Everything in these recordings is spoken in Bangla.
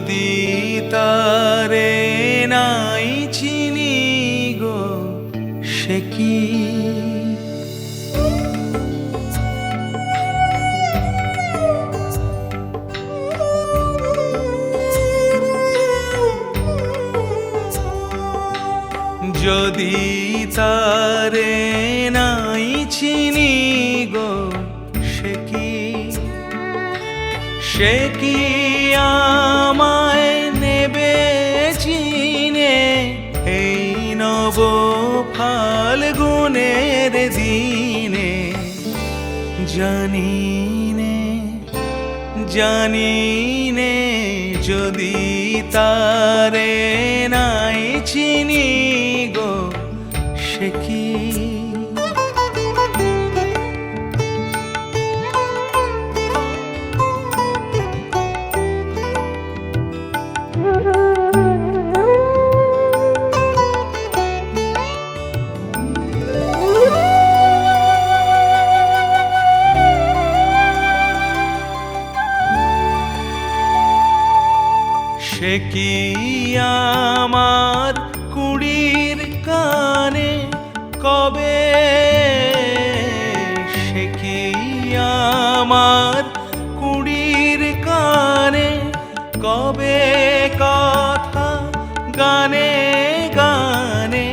যদি তারে নাই চিনি গো সে কি যদি তারে নাই চিনি গো সে কি আমায় নেবে চিনে এই নব ফাল্গুনের দিনে জানিনে যদি তারে নাই চিনি গো সে কি সে কি আমার কুড়ির কানে কবে সে কি আমার কুড়ির কানে কবে কথা গানে গানে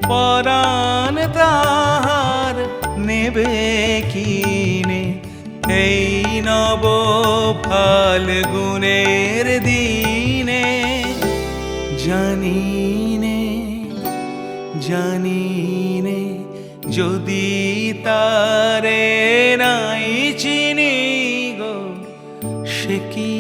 পরাণ তাহার নেবে কিনে এই নব ফাল্গুনের দিনে জানিনে যদি তারে নাই চিনি গো সে কি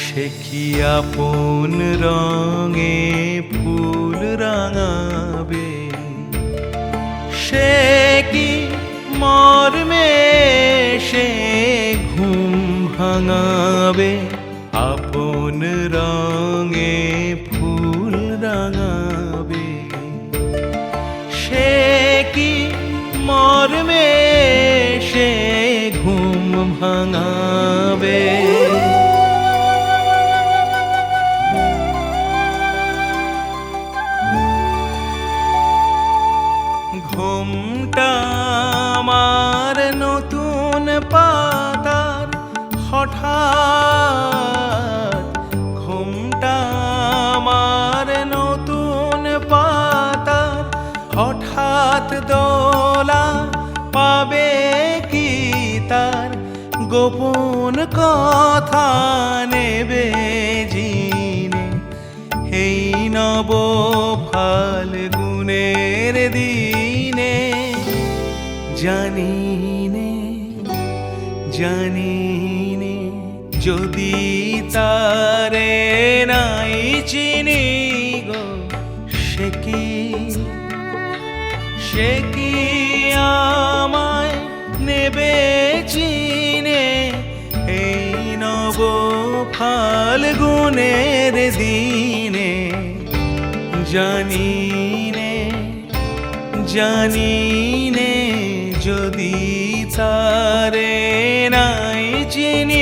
সে কি আপন রঙে ফুল রাঙাবে সে কি মর্মে সে ঘুম ভাঙাবে আপন রঙে ফুল রাঙাবে সে কি মর্মে সে ঘুম ভাঙাবে ঘুমটা আমার নতুন পাতার হঠাৎ ঘুমটা আমার নতুন পাতার হঠাৎ দোলা পাবে কি তার গোপন কথা নেবে জিনে এই নব ফাল্গুনের দিনে জানিনে যদি তারে নাই চিনি গো সে কি আমায় নেবে চিনে এই নব ফাল্গুনের দিনে জানিনে যদি তারে নাই চিনি